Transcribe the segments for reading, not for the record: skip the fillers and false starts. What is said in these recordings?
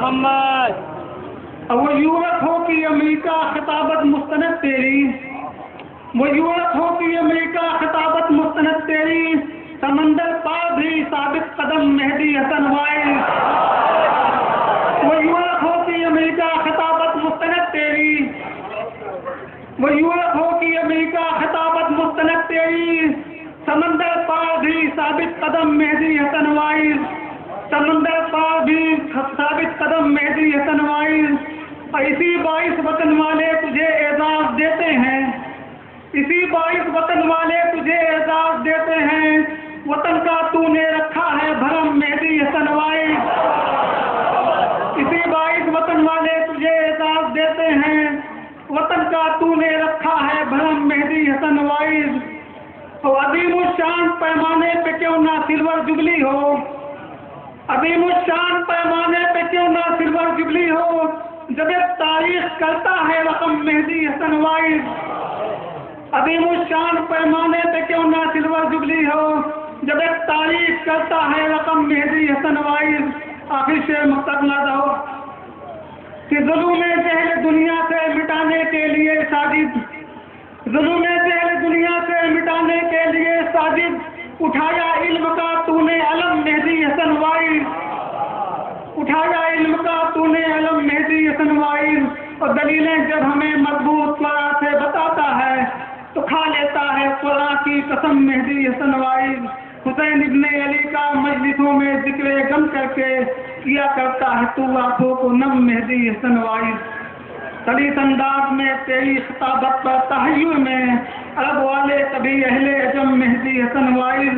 محمد. وہ یورپ ہو کہ امریکہ خطابت مستند تیری، وہ یورپ ہو کہ امریکہ خطابت مستند تیری، سمندر پار بھی ثابت قدم مہدی حسن وائز. وہ یورپ ہو کہ امریکہ خطابت مستند تیری، وہ یورپ ہو کہ امریکہ خطابت مستند تیری، سمندر پار بھی ثابت قدم مہدی حسن وائز. سمندر پار بھی ثابت قدم مہدی حسن وائز. اسی باعث وطن والے تجھے اعزاز دیتے ہیں، اسی باعث وطن والے تجھے اعزاز دیتے ہیں، وطن کا تو نے رکھا ہے بھرم مہدی حسن وائز. اسی باعث وطن والے تجھے اعزاز دیتے ہیں، وطن کا تو نے رکھا ہے بھرم مہدی حسن وائز. تو عظیم الشان پیمانے پہ کیوں نہ سلور جبلی ہو، عظیم الشان پیمانے پہ کیوں نہ سلور جبلی ہو، جب ایک تاریخ کرتا ہے رقم مہدی حسن وائز. عظیم الشان پیمانے پہ کیوں نہ سلور جبلی ہو، جب ایک تاریخ کرتا ہے رقم مہدی حسن وائز. آخر شعر مقتضا ہو کہ ظلم جہل دنیا سے مٹانے کے لیے ساجد، ظلم جہل دنیا سے مٹانے کے لیے ساجد، اٹھایا علم کا تو نے علم مہدی حسن وائز. اٹھایا علم کا تو نے علم مہدی حسن وائز. اور دلیلیں جب ہمیں مضبوط قرآن سے بتاتا ہے تو کھا لیتا ہے قرآن کی قسم مہدی حسن وائز. حسین ابن علی کا مجلسوں میں ذکر غم کر کے کیا کرتا ہے تو آنکھوں کو نم مہدی حسن وائز. سلیس انداز میں تیری خطابت پر تحیر میں عرب والے کبھی اہل عجم مہدی حسن وائز.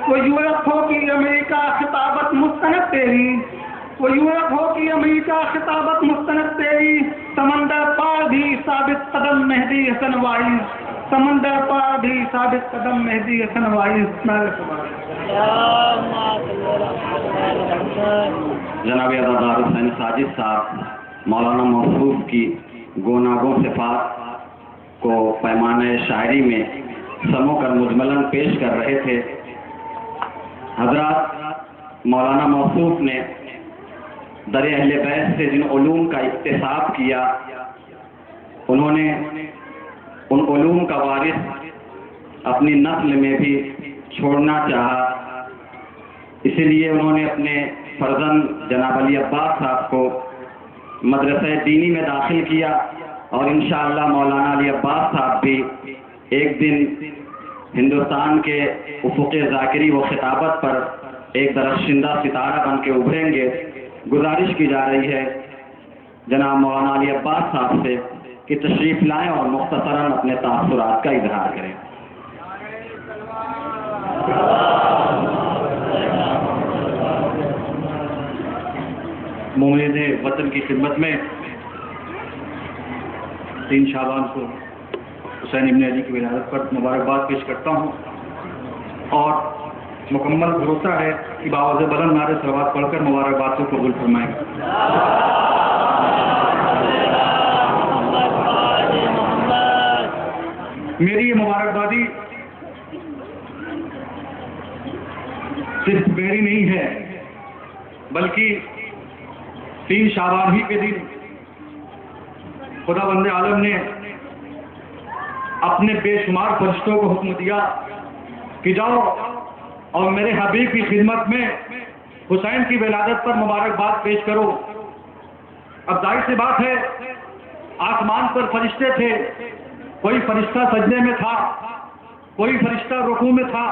وہ یورپ ہو کہ امریکہ خطابت مستند تیری، وہ یورپ ہو کہ امریکہ خطابت مستند تیری، سمندر پار بھی ثابت قدم مہدی حسن وائز. سمندر پار بھی ثابت قدم مہدی حسن وائز. جناب عزادار حسین ساجد صاحب مولانا موصوف کی گوناگوں صفات کو پیمانہ شاعری میں سمو کر مجملاً پیش کر رہے تھے. حضرات مولانا موصوف نے در اہل بیت سے جن علوم کا اکتساب کیا، انہوں نے ان علوم کا وارث اپنی نسل میں بھی چھوڑنا چاہا. اسی لیے انہوں نے اپنے فرزند جناب علی عباس صاحب کو مدرسہ دینی میں داخل کیا، اور انشاءاللہ مولانا علی عباس صاحب بھی ایک دن ہندوستان کے افق ذاکری و خطابت پر ایک درخشندہ ستارہ بن کے ابھریں گے. گزارش کی جا رہی ہے جناب مولانا علی عباس صاحب سے کہ تشریف لائیں اور مختصراً اپنے تاثرات کا اظہار کریں. مومنین وطن کی خدمت میں 3 شعبان کو حسین ابن علی کی ولادت پر مبارکباد پیش کرتا ہوں، اور مکمل بھروسہ ہے کہ باوجہ بلند نعرے صلوات پڑھ کر مبارکباد کو قبول فرمائیں گے. میری یہ مبارکبادی صرف میری نہیں ہے، بلکہ 3 شعبان ہی کے دن خدا بند عالم نے اپنے بے شمار فرشتوں کو حکم دیا کہ جاؤ اور میرے حبیب کی خدمت میں حسین کی ولادت پر مبارکباد پیش کرو. اب ظاہر سی بات ہے، آسمان پر فرشتے تھے، کوئی فرشتہ سجدے میں تھا، کوئی فرشتہ رکوع میں تھا،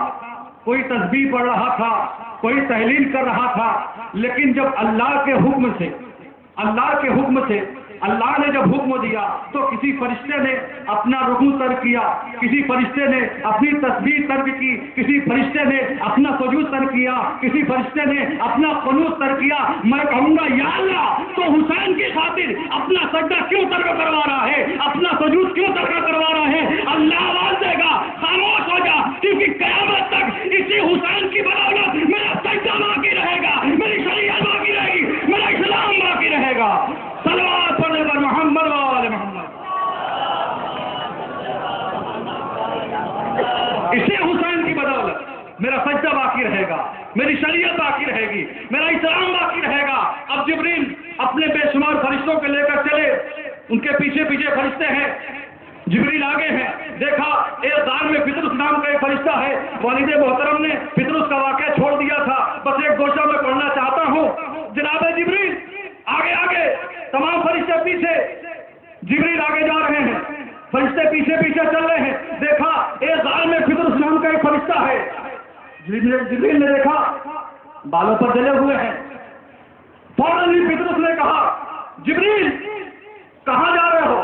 کوئی تسبیح پڑھ رہا تھا، کوئی تحلیل کر رہا تھا. لیکن جب اللہ کے حکم سے اللہ نے جب حکم دیا تو کسی فرشتے نے اپنا رکوع ترک کیا، کسی فرشتے نے اپنی تسبیح ترک کی، کسی فرشتے نے اپنا سجود ترک کیا، کسی فرشتے نے اپنا قنوت ترک کیا. میں کہوں گا یا اللہ تو حسین کی خاطر اپنا سجدہ کیوں ترک کروا رہا ہے، اپنا سجود کیوں ترک کروا رہا ہے؟ اللہ آواز دے گا خاموش ہو جا، کیونکہ قیامت تک اسی حسین کی بدولت میرا سجدہ باقی رہے گا، میری شریعت باقی رہے گی، میرا اسلام باقی رہے گا. صلوات پڑھنے پر محمد و آل محمد. اسی حسین کی بدولت میرا سجدہ باقی رہے گا، میری شریعت باقی رہے گی، میرا اسلام باقی رہے گا. اب جبریل اپنے فرشتوں کو لے کر چلے، ان کے پیچھے پیچھے فرشتے ہیں، جبریل آگے ہیں، دیکھا ایک غار میں پطرس نام کا ایک فرشتہ ہے۔ والد محترم نے پطرس کا واقعہ چھوڑ دیا تھا، بس ایک گوشہ میں پڑھنا چاہتا ہوں۔ جناب جبریل آگے آگے، تمام فرشتے پیچھے، جبریل آگے جا رہے ہیں، فرشتے پیچھے پیچھے چل رہے ہیں۔ دیکھا ایک غار میں پطرس نام کا ایک فرشتہ ہے۔ جبریل نے دیکھا بالوں پر جلے ہوئے ہیں، فوراً ہی پطرس نے کہا جبریل کہاں جا رہے ہو؟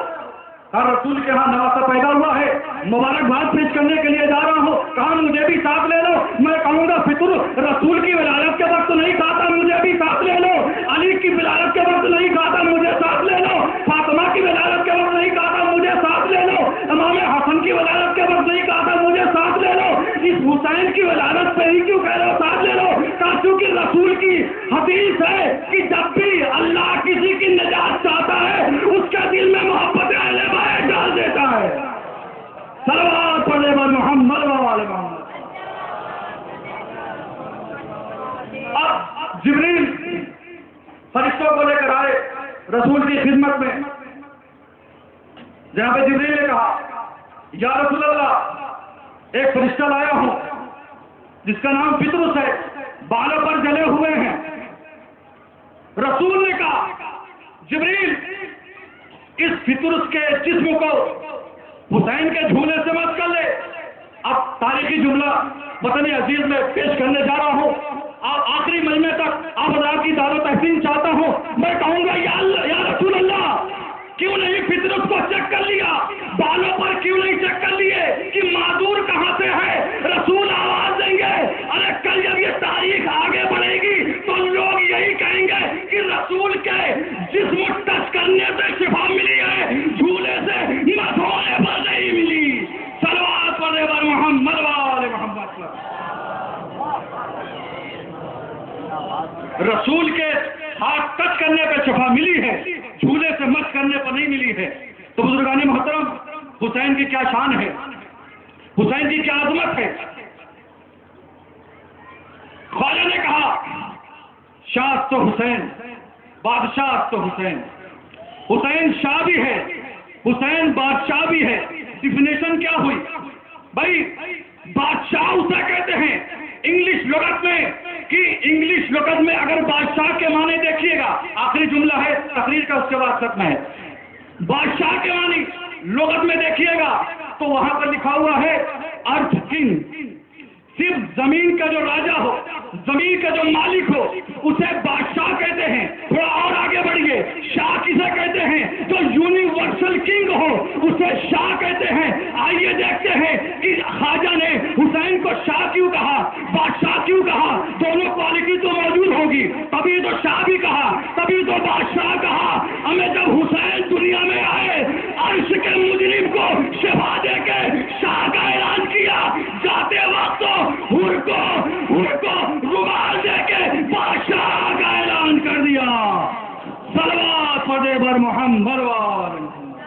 ہر رسول کے ہاں نواسا پیدا ہوا ہے، مبارکباد پیش کرنے کے لیے جا رہا ہوں، کہا مجھے بھی ساتھ لے لو۔ میں کہوں گا فطر رسول کی ولادت کے وقت نہیں کہا، مجھے بھی ساتھ لے لو۔ علی کی ولادت کے وقت نہیں کہا، مجھے ساتھ لے لو۔ فاطمہ کی ولادت کے وقت نہیں کہا، مجھے ساتھ لے لو۔ امام حسن کی ولادت کے وقت نہیں کہا، مجھے ساتھ لے لو۔ اس حسین کی ولادت پہ ہی کیوں کہہ رہے ہو ساتھ لے لو؟ کہا چونکہ رسول کی حدیث ہے کہ جب بھی اللہ کسی کی نجات چاہتا ہے اس کے دل میں محبت اہل بیت ڈال دیتا ہے۔ صلوات پڑھے بر محمد و آل محمد۔ اب جبریل فرشتوں کو لے کر آئے رسول کی خدمت میں۔ جناب جبریل نے کہا یا رسول اللہ، ایک فرشتہ لایا ہوں جس کا نام پطرس ہے، بالوں پر جلے ہوئے ہیں۔ رسول نے کہا جبریل اس پطرس کے جسم کو حسین کے جھولے سے مت کر لے۔ اب تاریخی جملہ وطن عزیز میں پیش کرنے جا رہا ہوں، آخری مجمع تک آپ حضرات کی دعوت تحسین چاہتا ہوں۔ میں کہوں گا یا رسول اللہ، کیوں نہیں پطرس کو چیک کر لیا؟ بالوں پر کیوں نہیں چیک کر لیے کہ معذور کہاں سے ہے؟ رسول آواز دیں گے، ارے کل جب یہ تاریخ آگے بڑھے گی تو لوگ یہی کہیں گے کہ رسول کے جسم ٹچ کرنے سے شفا ملی ہے، جھولے سے مسولے پر نہیں ملی۔ صلوات پڑھے بر محمد و آل محمد۔ رسول کے ہاتھ ٹچ کرنے پہ شفا ملی ہے، جھولے سے مس کرنے پر نہیں ملی ہے۔ تو بزرگان محترم، حسین کی کیا شان ہے، حسین کی کیا عظمت ہے۔ خواجہ نے کہا شاہ تو حسین، بادشاہ تو حسین۔ حسین شاہ بھی ہے، حسین بادشاہ بھی ہے۔ ڈیفینیشن کیا ہوئی بھائی؟ بادشاہ اسے کہتے ہیں انگلش لغت میں، کہ انگلش لغت میں اگر بادشاہ کے معنی دیکھیے گا، آخری جملہ ہے تقریر کا، اس کے بعد ختم ہے۔ بادشاہ کے معنی لغت میں دیکھیے گا تو وہاں پر لکھا ہوا ہے ارتھ کنگ، صرف زمین کا جو راجا ہو، زمین کا جو مالک ہو اسے بادشاہ کہتے ہیں۔ تھوڑا اور آگے بڑھیے، شاہ کسے کہتے ہیں؟ جو یونیورسل کنگ ہو اسے شاہ کہتے ہیں۔ آئیے دیکھتے ہیں کہ خواجہ نے حسین کو شاہ کیوں کہا، بادشاہ کیوں کہا؟ دونوں کوالٹی تو موجود ہوگی، تبھی تو شاہ بھی کہا، تبھی تو بادشاہ کہا۔ ہمیں جب حسین دنیا میں آئے، عرش کے مجرم کو شفا دے کے شاہ کا اعلان کیا، جاتے وقت حور کو رومال دے کے بادشاہ کا اعلان کر دیا۔ صلوات پڑھے بر محمد وآل محمد۔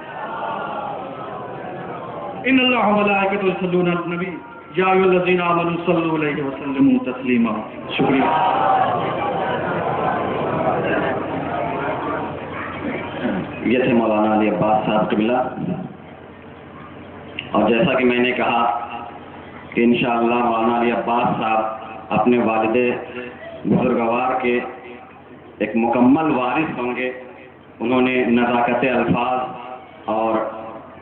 ان اللہ وملائکتہ یصلون علی النبی یا ایھا الذین آمنوا صلوا علیہ وسلموا تسلیما۔ شکریہ۔ یہ تھے مولانا علی عباس صاحب قبلہ، اور جیسا کہ میں نے کہا کہ انشاءاللہ مولانا علی عباس صاحب اپنے والد بزرگوار کے ایک مکمل وارث ہوں گے۔ انہوں نے نزاکت الفاظ اور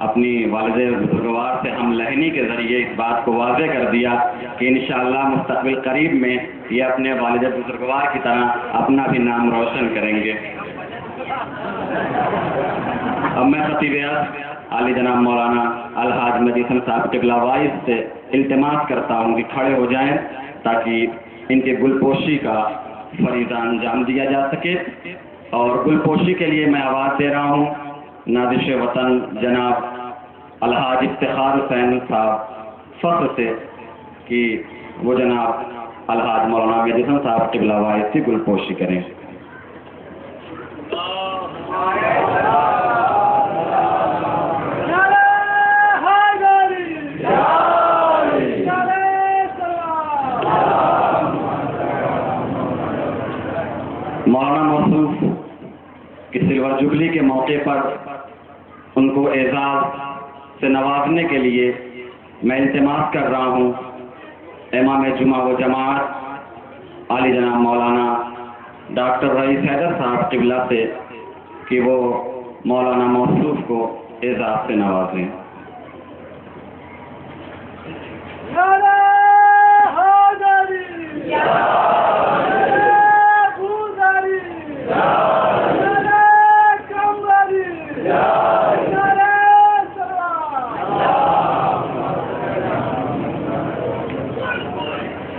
اپنی والد بزرگوار سے ہم لہنی کے ذریعے اس بات کو واضح کر دیا کہ انشاءاللہ مستقبل قریب میں یہ اپنے والد بزرگوار کی طرح اپنا بھی نام روشن کریں گے۔ اب میں خطیب عالی جناب مولانا الحاج مہدی حسن صاحب قبلہ وائس سے التماس کرتا ہوں کہ کھڑے ہو جائیں تاکہ ان کے گلپوشی کا فریضہ انجام دیا جا سکے۔ اور گلپوشی کے لیے میں آواز دے رہا ہوں نازش وطن جناب الحاج افتخار حسین صاحب فخر سے کہ وہ جناب الحاج مولانا مہدی حسن صاحب قبلہ وائس کی گلپوشی کریں۔ مولانا موصوف کہ سلور جبلی کے موقع پر ان کو اعزاز سے نوازنے کے لیے میں التماس کر رہا ہوں امام جمعہ و جماعت عالی جناب مولانا ڈاکٹر رئیس حیدر صاحب قبلہ سے کہ وہ مولانا موصوف کو اعزاز سے نوازیں۔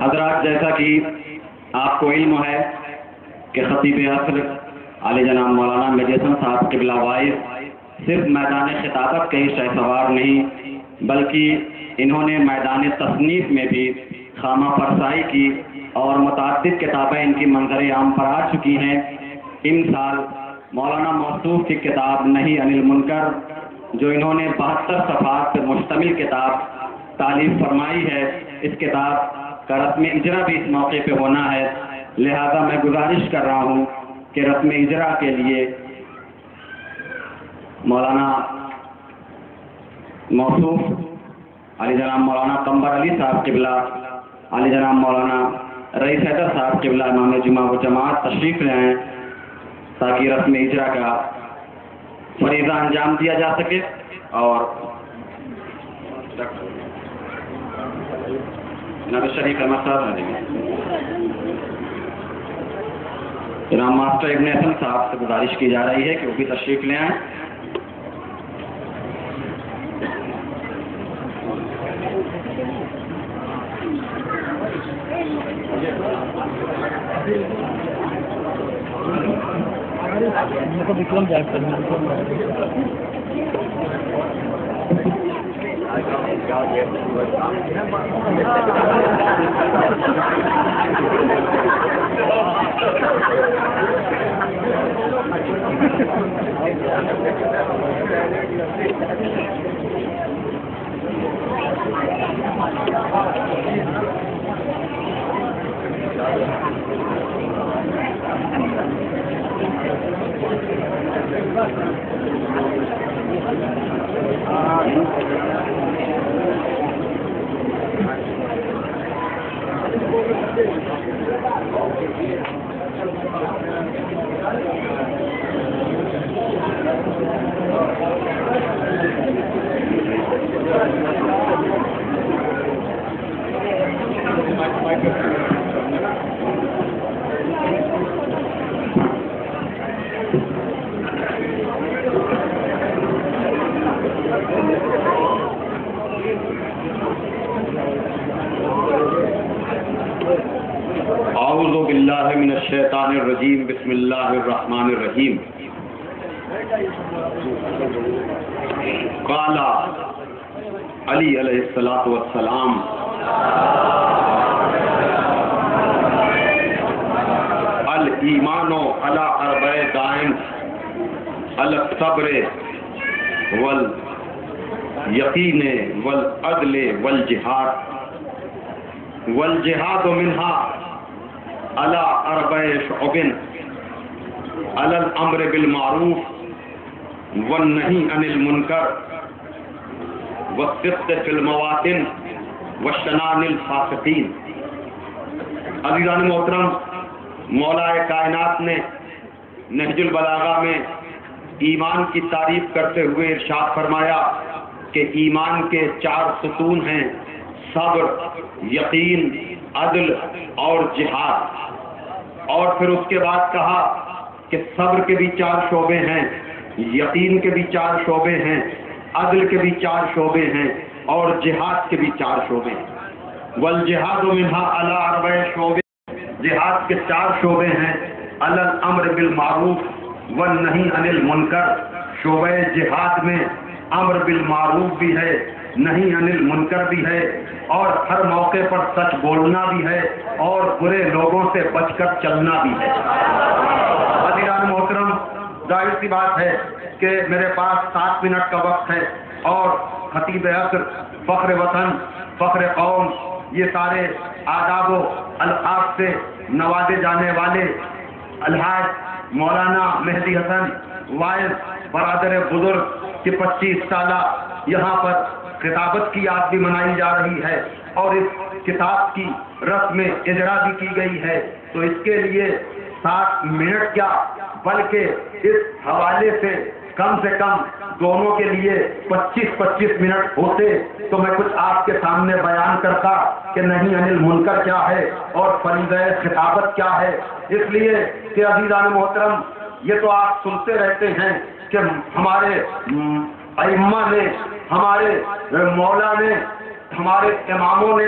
حضرات، جیسا کہ آپ کو علم ہے کہ خطیب عصر عالی جناب مولانا مہدی حسن صاحب قبلہ وائس صرف میدان خطابت کے ہی شہسوار نہیں بلکہ انہوں نے میدان تصنیف میں بھی خامہ فرسائی کی اور متعدد کتابیں ان کی منظر عام پر آ چکی ہیں۔ ان سال مولانا موصوف کی کتاب نہیں عن المنکر جو انہوں نے 72 صفحات پر مشتمل کتاب تالیف فرمائی ہے، اس کتاب کا رسم اجرا بھی اس موقع پہ ہونا ہے، لہذا میں گزارش کر رہا ہوں کہ رسم اجرا کے لیے مولانا موصوف علی جناب مولانا قمبر علی صاحب قبلہ، علی جناب مولانا رئیس حیدر صاحب قبلہ امام جمعہ و جماعت تشریف لے آئیں تاکہ رسم اجرا کا فریضہ انجام دیا جا سکے۔ اور جناب شریف احمد صاحب جناب ماسٹر ابن حسن صاحب سے گزارش کی جا رہی ہے کہ وہ بھی تشریف لے آئیں۔ اعوذ باللہ من الشیطان الرجیم، بسم اللہ الرحمن الرحیم۔ قال علی علیہ الصلوۃ والسلام الایمان علی اربع دائم علی الصبر والیقین والعدل والجہاد والجہاد منها على اربع شعب على الامر بالمعروف والنهي عن المنکر والصدق في المواطن والشنان الفاسقین۔ عزیزان محترم، مولا کائنات نے نہج البلاغہ میں ایمان کی تعریف کرتے ہوئے ارشاد فرمایا کہ ایمان کے 4 ستون ہیں: صبر، یقین، عدل اور جہاد۔ اور پھر اس کے بعد کہا کہ صبر کے بھی 4 شعبے ہیں، یقین کے بھی 4 شعبے ہیں، عدل کے بھی 4 شعبے ہیں اور جہاد کے بھی 4 شعبے ہیں۔ والجہاد منها علی اربع شعبے، جہاد کے 4 شعبے ہیں: علی الامر بالمعروف والنہی عن المنکر۔ شعبہ جہاد میں امر بالمعروف بھی ہے، نہی عن المنکر بھی ہے، اور ہر موقع پر سچ بولنا بھی ہے اور برے لوگوں سے بچ کر چلنا بھی ہے۔ عزیزان محترم، ظاہر سی بات ہے کہ میرے پاس 7 منٹ کا وقت ہے اور خطیب عصر، فخر وطن، فخر قوم، یہ سارے آداب و القاب سے نوازے جانے والے الحاج مولانا مہدی حسن وائز برادر بزرگ کی 25 سالہ یہاں پر خطابت کی یاد بھی منائی جا رہی ہے اور اس کتاب کی رسم اجرا بھی کی گئی ہے، تو اس کے لیے 60 منٹ کیا بلکہ اس حوالے سے کم دونوں کے لیے 25-25 منٹ ہوتے تو میں کچھ آپ کے سامنے بیان کرتا کہ نہیں عن المنکر کیا ہے اور فریضہ خطابت کیا ہے. اس لیے کہ عزیزان محترم، یہ تو آپ سنتے رہتے ہیں کہ ہمارے ائمہ نے، ہمارے مولا نے، ہمارے اماموں نے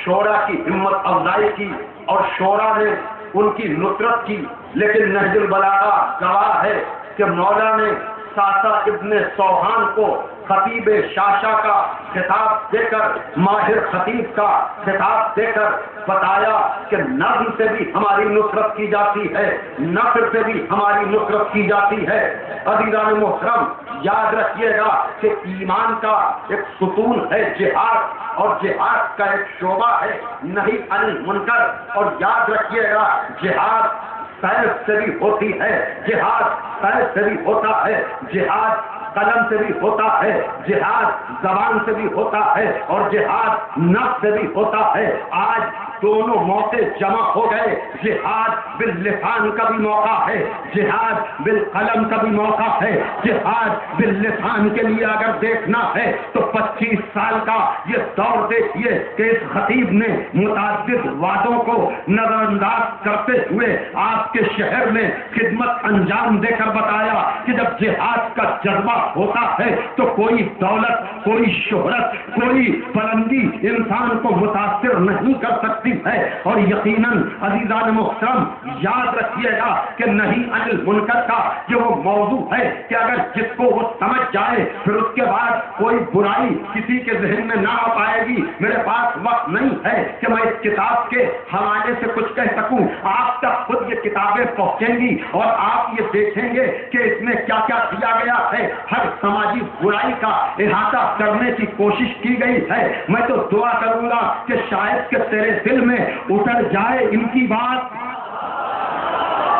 شورا کی ہمت افزائی کی اور شورا نے ان کی نصرت کی، لیکن نہج البلاغہ گواہ ہے کہ مولا نے ساسا ابن سوہان کو خطیب شاشا کا خطاب دے کر، ماہر خطیب کا خطاب دے کر بتایا کہ نظم سے بھی ہماری نصرت کی جاتی ہے، نثر سے بھی ہماری نصرت کی جاتی ہے. عزیزان محترم، یاد رکھیے گا کہ ایمان کا ایک ستون ہے جہاد، اور جہاد کا ایک شعبہ ہے نہی عن المنکر. اور یاد رکھیے گا جہاد سیف سے بھی ہوتی ہے، جہاد سیف سے بھی ہوتا ہے، جہاد قلم سے بھی ہوتا ہے، جہاد زبان سے بھی ہوتا ہے، اور جہاد نفس سے بھی ہوتا ہے. آج دونوں موقع جمع ہو گئے. جہاد باللسان کا بھی موقع ہے، جہاد بالقلم کا بھی موقع ہے. جہاد باللسان کے لیے اگر دیکھنا ہے تو 25 سال کا یہ دور دیکھیے کہ اس خطیب نے متعدد وعدوں کو نظر انداز کرتے ہوئے آپ کے شہر میں خدمت انجام دے کر بتایا کہ جب جہاد کا جذبہ ہوتا ہے تو کوئی دولت، کوئی شہرت، کوئی بلندی انسان کو متاثر نہیں کر سکتی ہے. اور یقیناً عزیزان محترم، یاد رکھیے گا کہ نہیں عن المنکر کا یہ وہ موضوع ہے کہ اگر جس کو وہ سمجھ جائے پھر اس کے بعد کوئی برائی کسی کے ذہن میں نہ آ پائے گی. میرے پاس وقت نہیں ہے کہ میں اس کتاب کے حوالے سے کچھ کہہ سکوں. آپ تک خود یہ کتابیں پہنچیں گی اور آپ یہ دیکھیں گے کہ اس میں کیا کیا کیا گیا ہے. ہر سماجی برائی کا احاطہ کرنے کی کوشش کی گئی ہے. میں تو دعا کروں گا کہ شاید کہ تیرے دل میں اتر جائے ان کی بات.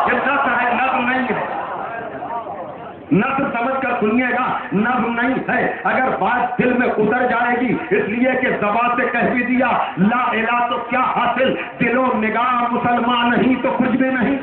یہ نظم ہے، نظم نہیں ہے. نظم سمجھ کر سنیے گا، نظم نہیں ہے. اگر بات دل میں اتر جائے گی، اس لیے کہ زبان سے کہہ بھی دیا لا الہ تو کیا حاصل، دل و نگاہ مسلمان نہیں تو کچھ بھی نہیں.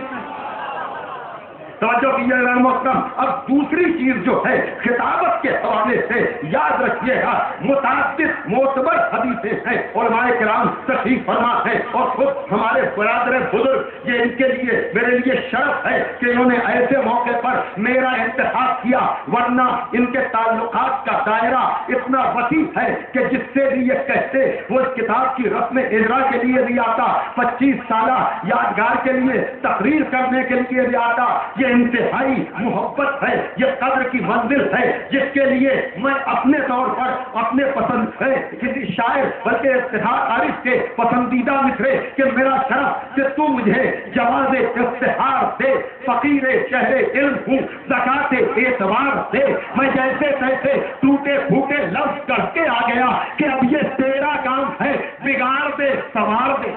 توجہ کیجیے گا محترم. اب دوسری چیز جو ہے خطابت کے حوالے سے یاد رکھیے گا، متعدد معتبر حدیثیں ہیں، علماء کرام تصحیح فرما ہے، اور خود ہمارے برادر بزرگ یہ ان کے لیے میرے لیے شرف ہے کہ انہوں نے ایسے موقع پر میرا انتخاب کیا، ورنہ ان کے تعلقات کا دائرہ اتنا وسیع ہے کہ جس سے بھی یہ کہتے وہ اس کتاب کی رسم اجرا کے لیے بھی آتا، 25 سالہ یادگار کے لیے تقریر کرنے کے لیے بھی آتا. یہ انتہائی محبت ہے، یہ قدر کی منزل ہے جس کے لیے میں اپنے طور پر اپنے پسند ہے کسی شاعر بلکہ افتخار عارف کے پسندیدہ مصرے کہ میرا شرف کہ تو مجھے جواز افتخار دے، فقیر شہر علم ہوں زکات اعتبار دے. میں جیسے تیسے ٹوٹے پھوٹے لفظ کر کے آ گیا کہ اب یہ تیرا کام ہے، بگاڑ دے سنوار دے.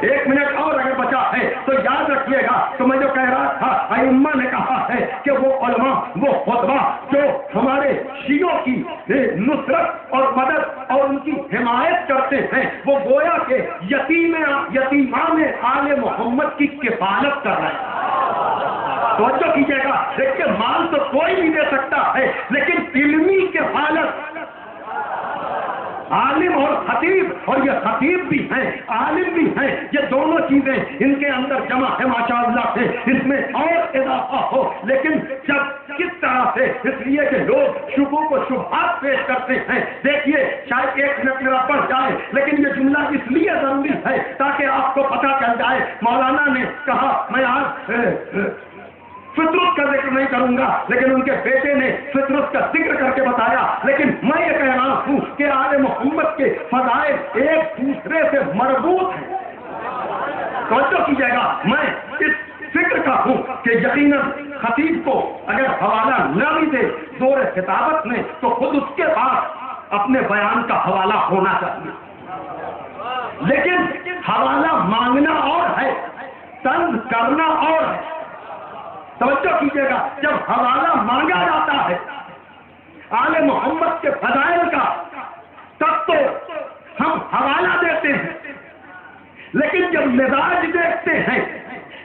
ایک منٹ اور اگر بچا ہے تو یاد رکھیے گا تو میں جو کہہ رہا تھا، ائمہ نے کہا ہے کہ وہ علماء، وہ خطبہ جو ہمارے شیعوں کی نصرت اور مدد اور ان کی حمایت کرتے ہیں، وہ گویا کہ یتیمان آل محمد کی کفالت کر رہے ہیں. توجہ کیجیے گا، دیکھیے مال تو کوئی بھی دے سکتا ہے لیکن علمی کفالت عالم اور خطیب، اور یہ خطیب بھی ہیں عالم بھی ہیں، یہ دونوں چیزیں ان کے اندر جمع ہے ماشاء اللہ سے. اس میں اور اضافہ ہو، لیکن جب کس طرح سے، اس لیے کہ لوگ شبہوں کو شبہات پیش کرتے ہیں. دیکھیے شاید ایک منٹ میرا پڑھ جائے لیکن یہ جملہ اس لیے ضروری ہے تاکہ آپ کو پتہ چل جائے. مولانا نے کہا، میں آج فطرت کا ذکر نہیں کروں گا لیکن ان کے بیٹے نے فطرت کا ذکر کر کے بتایا، لیکن میں یہ کہہ رہا ہوں کہ آل محمد کے فضائل ایک دوسرے سے مربوط ہیں. توجہ کیجیے گا، میں اس فکر کا ہوں کہ یقیناً خطیب کو اگر حوالہ نہ بھی دے دور خطابت میں تو خود اس کے پاس اپنے بیان کا حوالہ ہونا چاہیے. لیکن حوالہ مانگنا اور ہے، طنز کرنا اور ہے۔ توجہ کیجیے گا، جب حوالہ مانگا جاتا ہے آل محمد کے فضائل کا تب تو ہم حوالہ دیتے ہیں، لیکن جب مزاج دیکھتے ہیں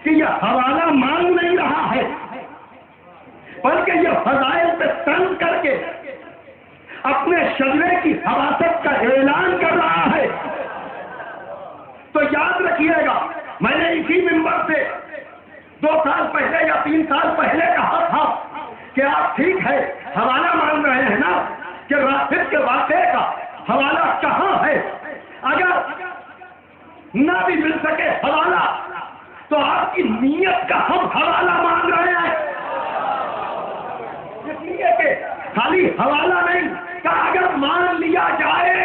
کہ یہ حوالہ مانگ نہیں رہا ہے بلکہ یہ فضائل پہ تنگ کر کے اپنے شجرے کی حواست کا اعلان کر رہا ہے، تو یاد رکھیے گا میں نے اسی منبر سے 2 سال پہلے یا 3 سال پہلے کہا تھا کہ آپ ٹھیک ہے حوالہ مانگ رہے ہیں نا، کہ رافض کے واقعے کا حوالہ کہاں ہے؟ اگر نہ بھی مل سکے حوالہ تو آپ کی نیت کا ہم حوالہ مانگ رہے ہیں، اس لیے کہ خالی حوالہ نہیں کہ اگر مان لیا جائے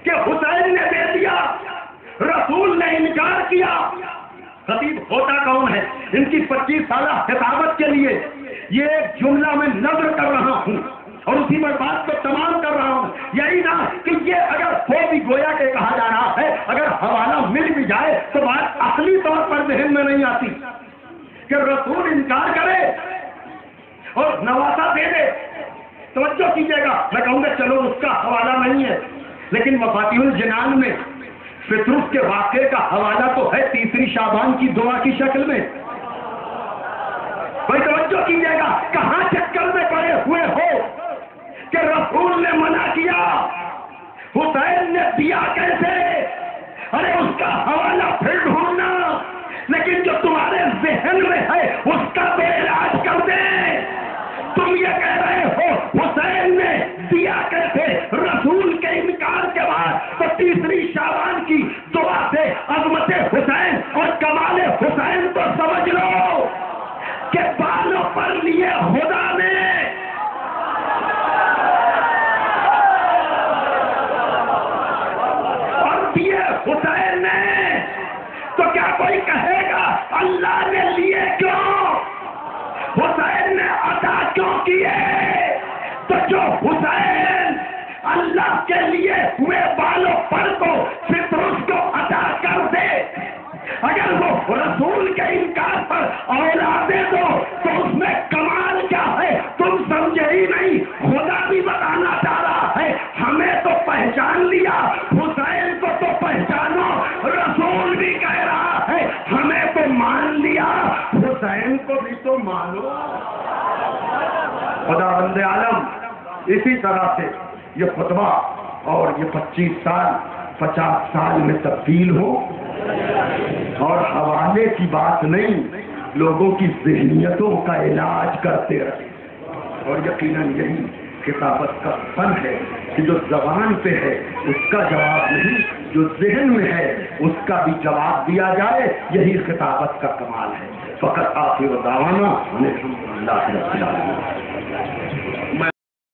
کہ حسین نے دے دیا، رسول نے انکار کیا۔ خطیب ہوتا کون ہے؟ ان کی 25 سالہ خطابت کے لیے یہ ایک جملہ میں نظر کر رہا ہوں اور اسی میں بات کو تمام کر رہا ہوں، یہی نہ کہ یہ اگر ہو بھی گویا کہ کہا جا رہا ہے، اگر حوالہ مل بھی جائے تو بات اصلی طور پر ذہن میں نہیں آتی کہ رسول انکار کرے اور نواسا دے دے۔ توجہ کیجیے گا، میں کہوں گا چلو اس کا حوالہ نہیں ہے، لیکن مفاتیح الجنان میں فطرس کے واقعے کا حوالہ تو ہے 3 شعبان کی دعا کی شکل میں۔ بھائی توجہ کیجیے گا، کہاں چکر میں پڑے ہوئے ہو کہ رسول نے منع کیا، حسین نے دیا کیسے؟ ارے اس کا حوالہ پھر ڈھونڈنا، لیکن جو تمہارے ذہن میں ہے اس کا بے علاج کر دیں۔ تم یہ کہہ رہے ہو حسین نے دیا کیسے؟ رسول کے انکار کے بعد تو 3 شعبان کی دعا سے عظمت حسین اور کمال حسین تو سمجھ لو کہ بالوں پر لیے خدا نے اور دیے حسین نے، تو کیا کوئی کہے گا اللہ نے لیے کیوں؟ حسین نے عطا کیوں کیے؟ تو جو حسین اللہ کے لیے ہوئے بالوں پر کو فطرس کو عطا کر دے، اگر وہ رسول کے انکار پر اولادیں دو تو اس میں کمال کیا ہے؟ تم سمجھے ہی نہیں، خدا بھی بتانا چاہ رہا ہے ہمیں تو پہچان لیا، حسین کو تو پہچانو، رسول بھی کہہ رہا ہے ہمیں تو مان لیا، حسین کو بھی تو مانو۔ خدا بند عالم اسی طرح سے یہ خطبہ اور یہ 25 سال 50 سال میں تبدیل ہو اور حوالے کی بات نہیں، لوگوں کی ذہنیتوں کا علاج کرتے رہے۔ اور یقیناً یہی خطابت کا فن ہے کہ جو زبان پہ ہے اس کا جواب نہیں، جو ذہن میں ہے اس کا بھی جواب دیا جائے، یہی خطابت کا کمال ہے۔ فقط آخر دعوانا الحمدللہ رب العالمین۔